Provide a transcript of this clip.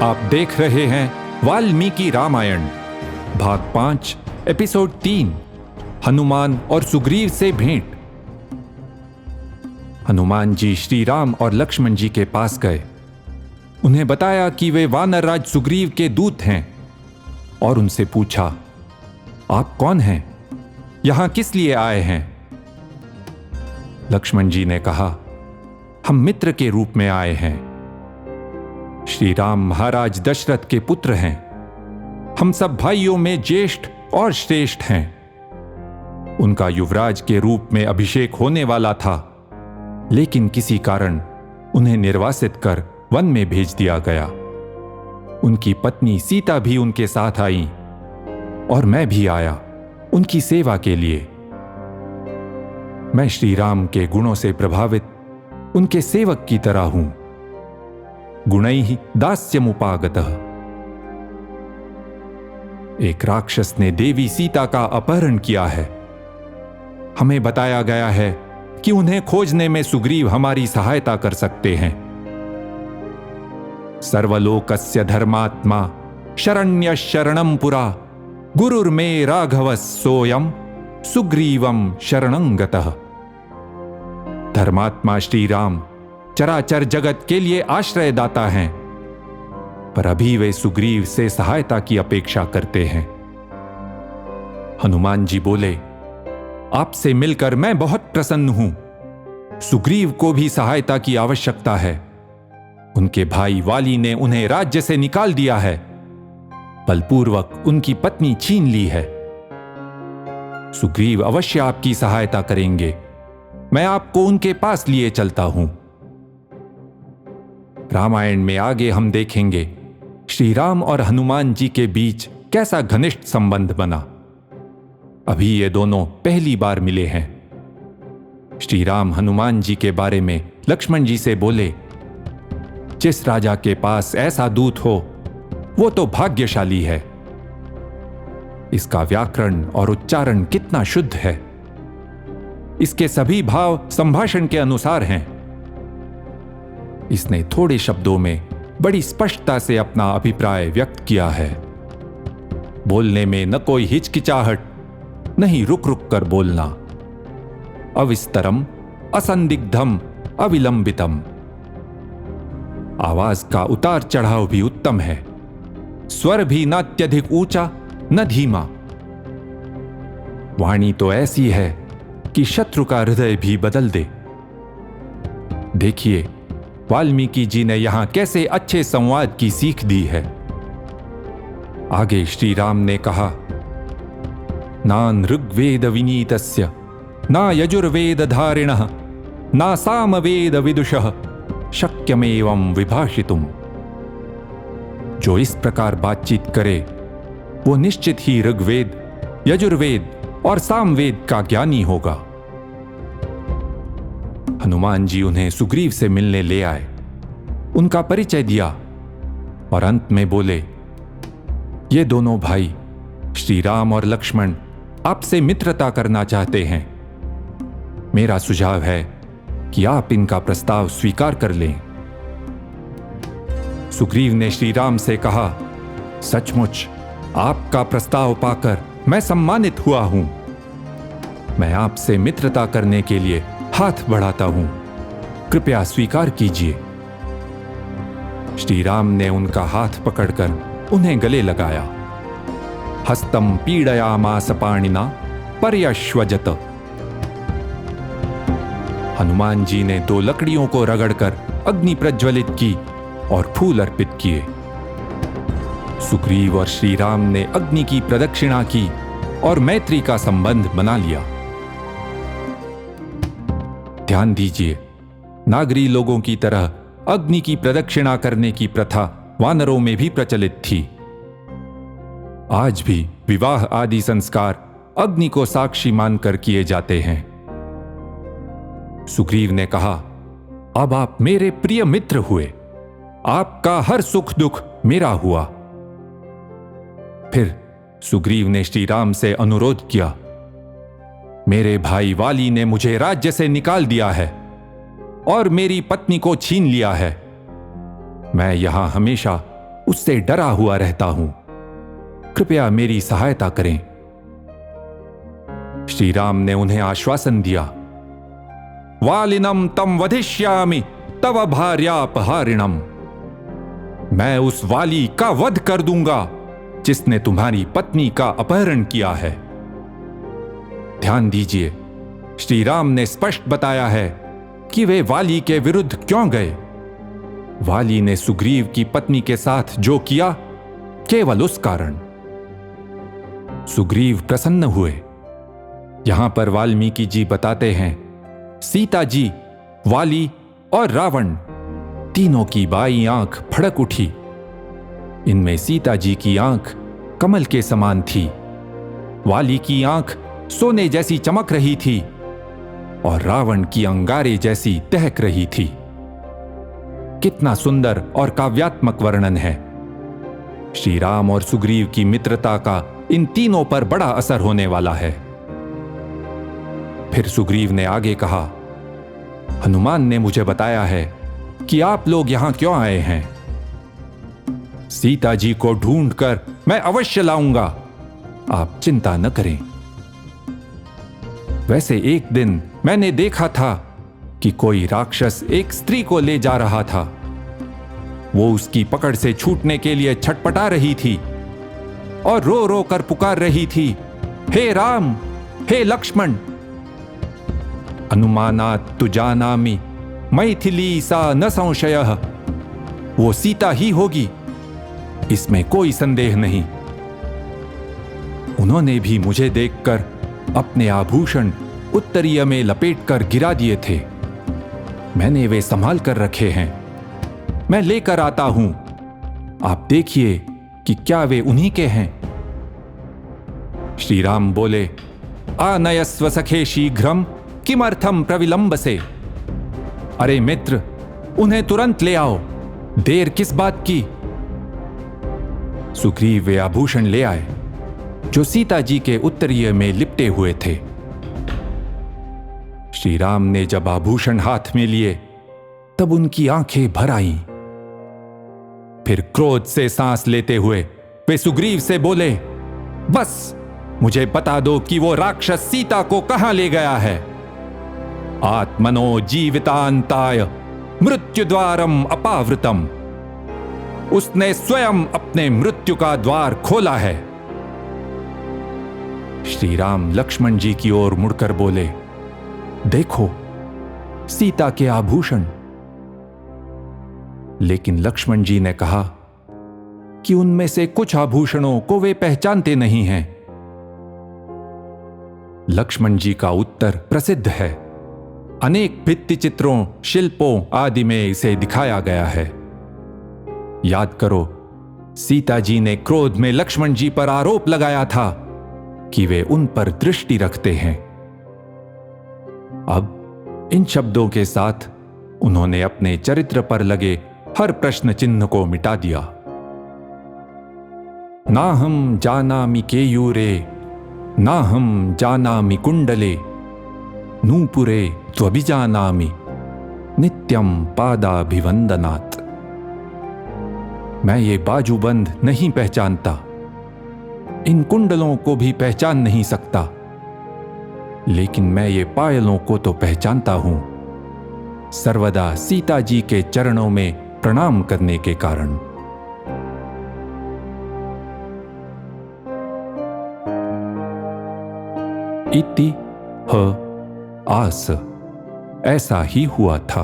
आप देख रहे हैं वाल्मीकि रामायण भाग 5 एपिसोड 3 हनुमान और सुग्रीव से भेंट। हनुमान जी श्री राम और लक्ष्मण जी के पास गए। उन्हें बताया कि वे वानर राज सुग्रीव के दूत हैं और उनसे पूछा, आप कौन हैं? यहां किस लिए आए हैं? लक्ष्मण जी ने कहा, हम मित्र के रूप में आए हैं। श्री राम महाराज दशरथ के पुत्र हैं। हम सब भाइयों में ज्येष्ठ और श्रेष्ठ हैं। उनका युवराज के रूप में अभिषेक होने वाला था, लेकिन किसी कारण उन्हें निर्वासित कर वन में भेज दिया गया। उनकी पत्नी सीता भी उनके साथ आई और मैं भी आया उनकी सेवा के लिए। मैं श्री राम के गुणों से प्रभावित उनके सेवक की तरह हूं। गुणैः दास्यमुपागतः। एक राक्षस ने देवी सीता का अपहरण किया है। हमें बताया गया है कि उन्हें खोजने में सुग्रीव हमारी सहायता कर सकते हैं। सर्वलोकस्य धर्मात्मा शरण्य शरणं पुरा गुरुर्मे राघवस्सोऽयं सुग्रीवं शरणं गतः। धर्मात्मा श्री राम चराचर जगत के लिए आश्रयदाता हैं, पर अभी वे सुग्रीव से सहायता की अपेक्षा करते हैं। हनुमान जी बोले, आपसे मिलकर मैं बहुत प्रसन्न हूं। सुग्रीव को भी सहायता की आवश्यकता है। उनके भाई वाली ने उन्हें राज्य से निकाल दिया है। बलपूर्वक उनकी पत्नी छीन ली है। सुग्रीव अवश्य आपकी सहायता करेंगे। मैं आपको उनके पास लिए चलता हूं। रामायण में आगे हम देखेंगे श्री राम और हनुमान जी के बीच कैसा घनिष्ठ संबंध बना। अभी ये दोनों पहली बार मिले हैं। श्री राम हनुमान जी के बारे में लक्ष्मण जी से बोले, जिस राजा के पास ऐसा दूत हो वो तो भाग्यशाली है। इसका व्याकरण और उच्चारण कितना शुद्ध है। इसके सभी भाव संभाषण के अनुसार हैं। इसने थोड़े शब्दों में बड़ी स्पष्टता से अपना अभिप्राय व्यक्त किया है। बोलने में न कोई हिचकिचाहट, नहीं रुक रुक कर बोलना। अविस्तरम असंदिग्धम अविलंबितम। आवाज का उतार चढ़ाव भी उत्तम है। स्वर भी न अत्यधिक ऊंचा न धीमा। वाणी तो ऐसी है कि शत्रु का हृदय भी बदल दे। देखिए वाल्मीकि जी ने यहां कैसे अच्छे संवाद की सीख दी है। आगे श्री राम ने कहा, नान ऋग्वेद विनीतस्य ना यजुर्वेद धारिणः ना सामवेद विदुषः शक्यमेवं विभाषितुम। जो इस प्रकार बातचीत करे वो निश्चित ही ऋग्वेद, यजुर्वेद और सामवेद का ज्ञानी होगा। हनुमान जी उन्हें सुग्रीव से मिलने ले आए, उनका परिचय दिया और अंत में बोले, ये दोनों भाई श्री राम और लक्ष्मण आपसे मित्रता करना चाहते हैं। मेरा सुझाव है कि आप इनका प्रस्ताव स्वीकार कर लें। सुग्रीव ने श्री राम से कहा, सचमुच आपका प्रस्ताव पाकर मैं सम्मानित हुआ हूं। मैं आपसे मित्रता करने के लिए हाथ बढ़ाता हूं। कृपया स्वीकार कीजिए। श्री राम ने उनका हाथ पकड़कर उन्हें गले लगाया। हस्तम पीडयामास पाणिना पर्यश्वजत। हनुमान जी ने 2 लकड़ियों को रगड़कर अग्नि प्रज्वलित की और फूल अर्पित किए। सुग्रीव और श्री राम ने अग्नि की प्रदक्षिणा की और मैत्री का संबंध बना लिया। ध्यान दीजिए, नागरी लोगों की तरह अग्नि की प्रदक्षिणा करने की प्रथा वानरों में भी प्रचलित थी। आज भी विवाह आदि संस्कार अग्नि को साक्षी मानकर किए जाते हैं। सुग्रीव ने कहा, अब आप मेरे प्रिय मित्र हुए। आपका हर सुख दुख मेरा हुआ। फिर सुग्रीव ने श्री राम से अनुरोध किया, मेरे भाई वाली ने मुझे राज्य से निकाल दिया है और मेरी पत्नी को छीन लिया है। मैं यहां हमेशा उससे डरा हुआ रहता हूं। कृपया मेरी सहायता करें। श्री राम ने उन्हें आश्वासन दिया, वालिनम तम वधिष्यामि तव भार्यापहारिणम। मैं उस वाली का वध कर दूंगा जिसने तुम्हारी पत्नी का अपहरण किया है। ध्यान दीजिए, श्री राम ने स्पष्ट बताया है कि वे वाली के विरुद्ध क्यों गए। वाली ने सुग्रीव की पत्नी के साथ जो किया, केवल उस कारण। सुग्रीव प्रसन्न हुए। यहां पर वाल्मीकि जी बताते हैं, सीता जी, वाली और रावण तीनों की बाईं आंख फड़क उठी। इनमें सीता जी की आंख कमल के समान थी, वाली की आंख सोने जैसी चमक रही थी और रावण की अंगारे जैसी दहक रही थी। कितना सुंदर और काव्यात्मक वर्णन है। श्री राम और सुग्रीव की मित्रता का इन तीनों पर बड़ा असर होने वाला है। फिर सुग्रीव ने आगे कहा, हनुमान ने मुझे बताया है कि आप लोग यहां क्यों आए हैं। सीता जी को ढूंढकर मैं अवश्य लाऊंगा, आप चिंता न करें। वैसे एक दिन मैंने देखा था कि कोई राक्षस एक स्त्री को ले जा रहा था। वो उसकी पकड़ से छूटने के लिए छटपटा रही थी और रो रो कर पुकार रही थी, हे राम, हे लक्ष्मण। अनुमानात् तु जानामि मैथिली सा न संशयः। वो सीता ही होगी, इसमें कोई संदेह नहीं। उन्होंने भी मुझे देखकर अपने आभूषण उत्तरीय में लपेटकर गिरा दिए थे। मैंने वे संभाल कर रखे हैं, मैं लेकर आता हूं। आप देखिए कि क्या वे उन्हीं के हैं। श्री राम बोले, आनयस्व सखे शीघ्रम किमर्थम प्रविलंबसे। अरे मित्र, उन्हें तुरंत ले आओ, देर किस बात की। सुग्रीव वे आभूषण ले आए जो सीता जी के उत्तरीय में लिपटे हुए थे। श्री राम ने जब आभूषण हाथ में लिए तब उनकी आंखें भर आईं। फिर क्रोध से सांस लेते हुए वे सुग्रीव से बोले, बस मुझे बता दो कि वो राक्षस सीता को कहां ले गया है। आत्मनो जीवितांताय मृत्युद्वारम अपावृतम। उसने स्वयं अपने मृत्यु का द्वार खोला है। श्री राम लक्ष्मण जी की ओर मुड़कर बोले, देखो सीता के आभूषण। लेकिन लक्ष्मण जी ने कहा कि उनमें से कुछ आभूषणों को वे पहचानते नहीं हैं। लक्ष्मण जी का उत्तर प्रसिद्ध है। अनेक भित्ति चित्रों, शिल्पों आदि में इसे दिखाया गया है। याद करो, सीता जी ने क्रोध में लक्ष्मण जी पर आरोप लगाया था कि वे उन पर दृष्टि रखते हैं। अब इन शब्दों के साथ उन्होंने अपने चरित्र पर लगे हर प्रश्न चिन्ह को मिटा दिया। नाहं जानामि केयूरे, नाहं जानामि कुंडले, नूपुरे त्वभिजानामि नित्यं पादाभिवंदनात्। मैं ये बाजूबंद नहीं पहचानता, इन कुंडलों को भी पहचान नहीं सकता, लेकिन मैं ये पायलों को तो पहचानता हूं, सर्वदा सीता जी के चरणों में प्रणाम करने के कारण। इति ह आस। ऐसा ही हुआ था।